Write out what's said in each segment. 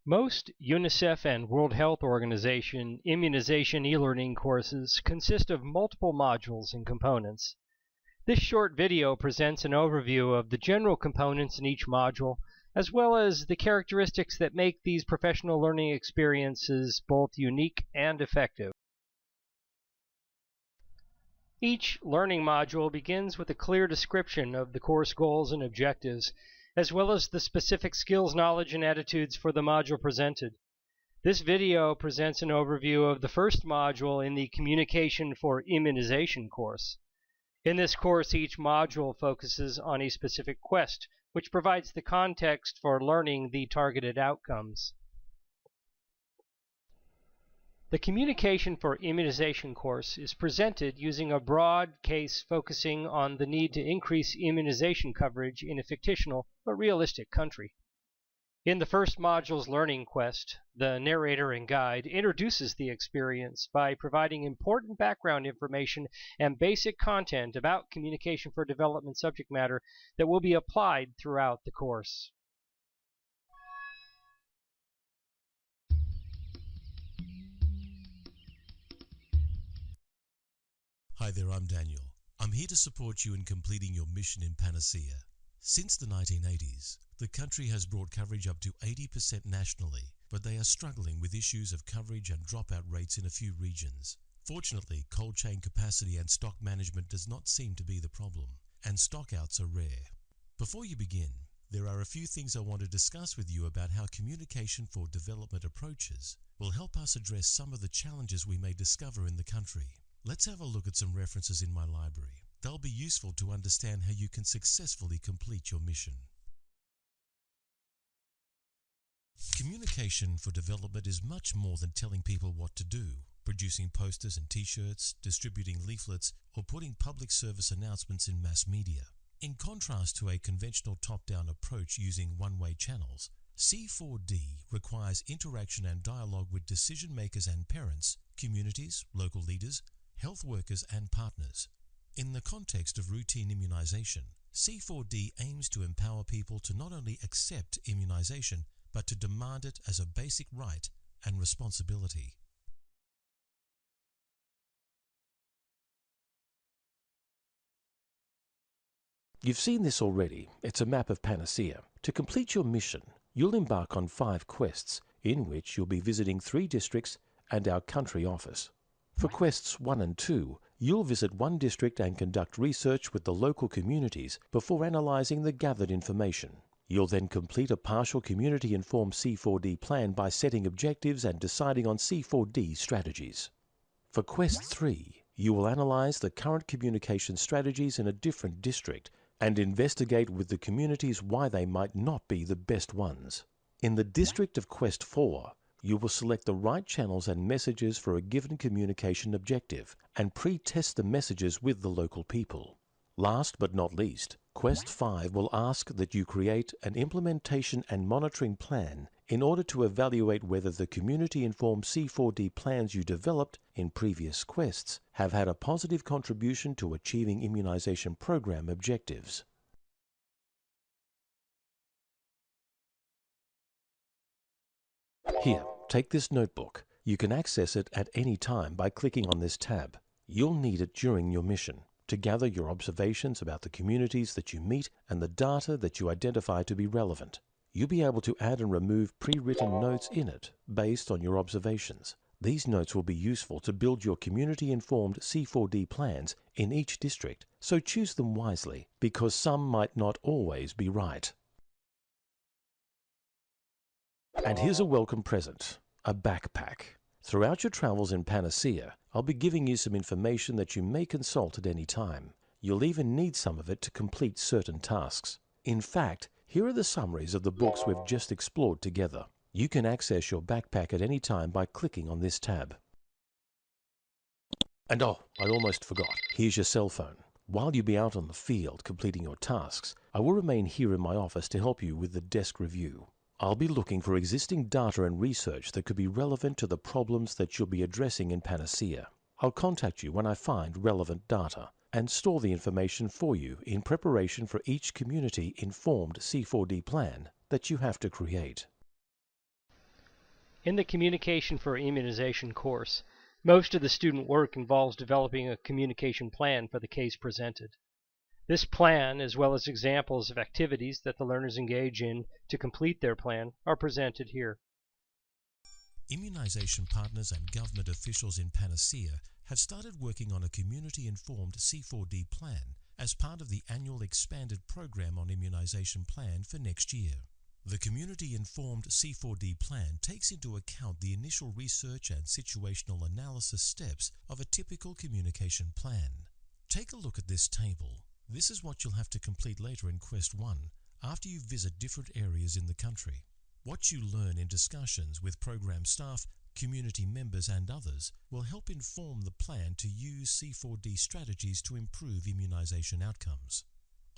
Most UNICEF and World Health Organization immunization e-learning courses consist of multiple modules and components. This short video presents an overview of the general components in each module, as well as the characteristics that make these professional learning experiences both unique and effective. Each learning module begins with a clear description of the course goals and objectives, as well as the specific skills, knowledge, and attitudes for the module presented. This video presents an overview of the first module in the Communication for Immunization course. In this course, each module focuses on a specific quest, which provides the context for learning the targeted outcomes. The Communication for Immunization course is presented using a broad case focusing on the need to increase immunization coverage in a fictional but realistic country. In the first module's learning quest, the narrator and guide introduces the experience by providing important background information and basic content about communication for development subject matter that will be applied throughout the course. Hi there, I'm Daniel. I'm here to support you in completing your mission in Panacea. Since the 1980s, the country has brought coverage up to 80% nationally, but they are struggling with issues of coverage and dropout rates in a few regions. Fortunately, cold chain capacity and stock management does not seem to be the problem, and stockouts are rare. Before you begin, there are a few things I want to discuss with you about how communication for development approaches will help us address some of the challenges we may discover in the country. Let's have a look at some references in my library. They'll be useful to understand how you can successfully complete your mission. Communication for development is much more than telling people what to do, producing posters and t-shirts, distributing leaflets, or putting public service announcements in mass media. In contrast to a conventional top-down approach using one-way channels, C4D requires interaction and dialogue with decision makers and parents, communities, local leaders, health workers and partners. In the context of routine immunization, C4D aims to empower people to not only accept immunization, but to demand it as a basic right and responsibility. You've seen this already. It's a map of Panacea. To complete your mission, you'll embark on 5 quests, in which you'll be visiting 3 districts and our country office. For quests 1 and 2, you'll visit one district and conduct research with the local communities before analyzing the gathered information. You'll then complete a partial community-informed C4D plan by setting objectives and deciding on C4D strategies. For quest 3, you will analyze the current communication strategies in a different district and investigate with the communities why they might not be the best ones. In the district of quest 4, you will select the right channels and messages for a given communication objective and pre-test the messages with the local people. Last but not least, Quest 5 will ask that you create an implementation and monitoring plan in order to evaluate whether the community-informed C4D plans you developed in previous quests have had a positive contribution to achieving immunization program objectives. Here, take this notebook. You can access it at any time by clicking on this tab. You'll need it during your mission to gather your observations about the communities that you meet and the data that you identify to be relevant. You'll be able to add and remove pre-written notes in it based on your observations. These notes will be useful to build your community-informed C4D plans in each district, so choose them wisely, because some might not always be right. And here's a welcome present, a backpack. Throughout your travels in Panacea, I'll be giving you some information that you may consult at any time. You'll even need some of it to complete certain tasks. In fact, here are the summaries of the books we've just explored together. You can access your backpack at any time by clicking on this tab. And oh, I almost forgot. Here's your cell phone. While you be out on the field completing your tasks, I will remain here in my office to help you with the desk review. I'll be looking for existing data and research that could be relevant to the problems that you'll be addressing in Panacea. I'll contact you when I find relevant data and store the information for you in preparation for each community-informed C4D plan that you have to create. In the Communication for Immunization course, most of the student work involves developing a communication plan for the case presented. This plan, as well as examples of activities that the learners engage in to complete their plan, are presented here. Immunization partners and government officials in Panacea have started working on a community-informed C4D plan as part of the annual expanded program on immunization plan for next year. The community-informed C4D plan takes into account the initial research and situational analysis steps of a typical communication plan. Take a look at this table. This is what you'll have to complete later in Quest 1 after you visit different areas in the country. What you learn in discussions with program staff, community members and others will help inform the plan to use C4D strategies to improve immunization outcomes.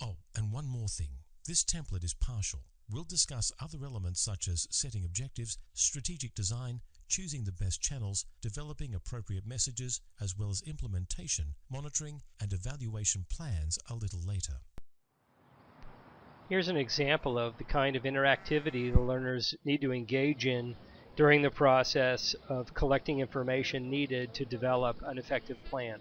Oh, and one more thing. This template is partial. We'll discuss other elements such as setting objectives, strategic design, choosing the best channels, developing appropriate messages, as well as implementation, monitoring, and evaluation plans a little later. Here's an example of the kind of interactivity the learners need to engage in during the process of collecting information needed to develop an effective plan.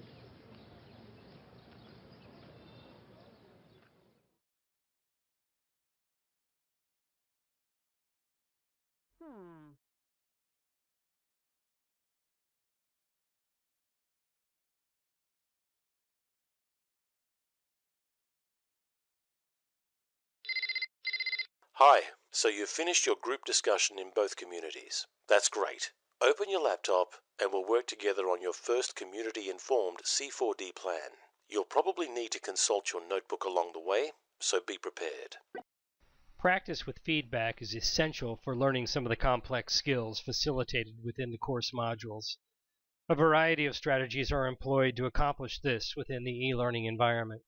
Hi, so you've finished your group discussion in both communities. That's great. Open your laptop and we'll work together on your first community-informed C4D plan. You'll probably need to consult your notebook along the way, so be prepared. Practice with feedback is essential for learning some of the complex skills facilitated within the course modules. A variety of strategies are employed to accomplish this within the e-learning environment.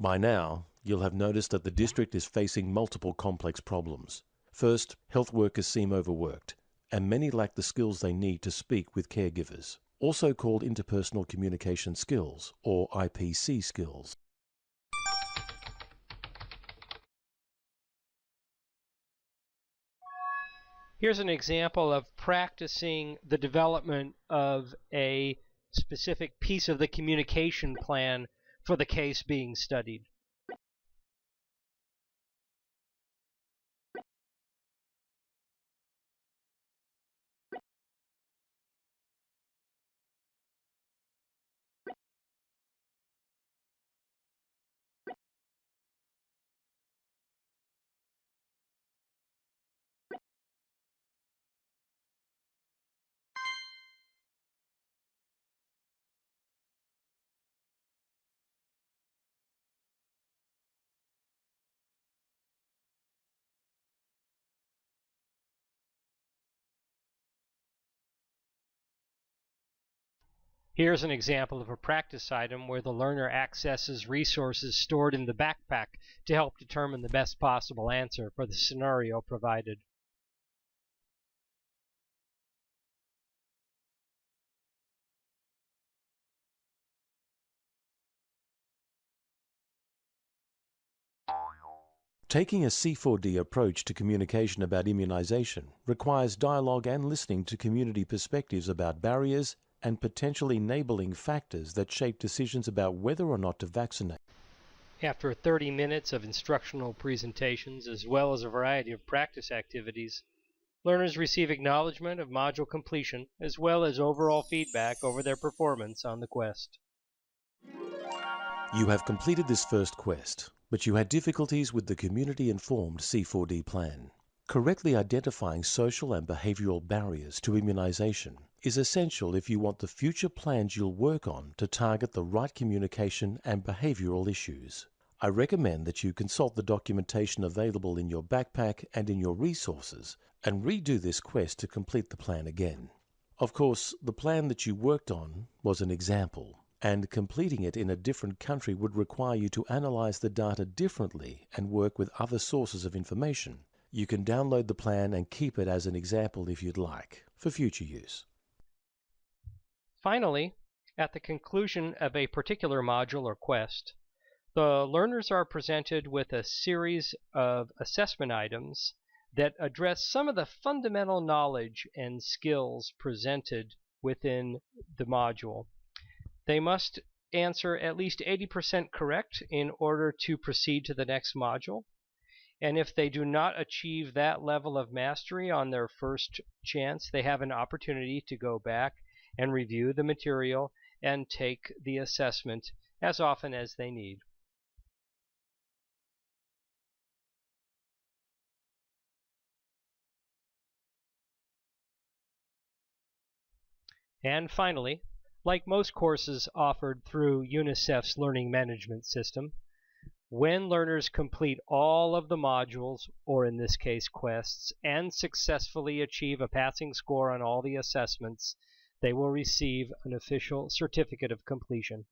By now, you'll have noticed that the district is facing multiple complex problems. First, health workers seem overworked, and many lack the skills they need to speak with caregivers, also called interpersonal communication skills, or IPC skills. Here's an example of practicing the development of a specific piece of the communication plan for the case being studied. Here's an example of a practice item where the learner accesses resources stored in the backpack to help determine the best possible answer for the scenario provided. Taking a C4D approach to communication about immunization requires dialogue and listening to community perspectives about barriers and potential enabling factors that shape decisions about whether or not to vaccinate. After 30 minutes of instructional presentations, as well as a variety of practice activities, learners receive acknowledgement of module completion, as well as overall feedback over their performance on the quest. You have completed this first quest, but you had difficulties with the community-informed C4D plan. Correctly identifying social and behavioral barriers to immunization is essential if you want the future plans you'll work on to target the right communication and behavioral issues. I recommend that you consult the documentation available in your backpack and in your resources and redo this quest to complete the plan again. Of course, the plan that you worked on was an example, and completing it in a different country would require you to analyze the data differently and work with other sources of information. You can download the plan and keep it as an example if you'd like, for future use. Finally, At the conclusion of a particular module or quest, the learners are presented with a series of assessment items that address some of the fundamental knowledge and skills presented within the module. They must answer at least 80% correct in order to proceed to the next module. And if they do not achieve that level of mastery on their first chance, they have an opportunity to go back and review the material and take the assessment as often as they need. And finally, like most courses offered through UNICEF's learning management system, when learners complete all of the modules, or in this case quests, and successfully achieve a passing score on all the assessments, they will receive an official certificate of completion.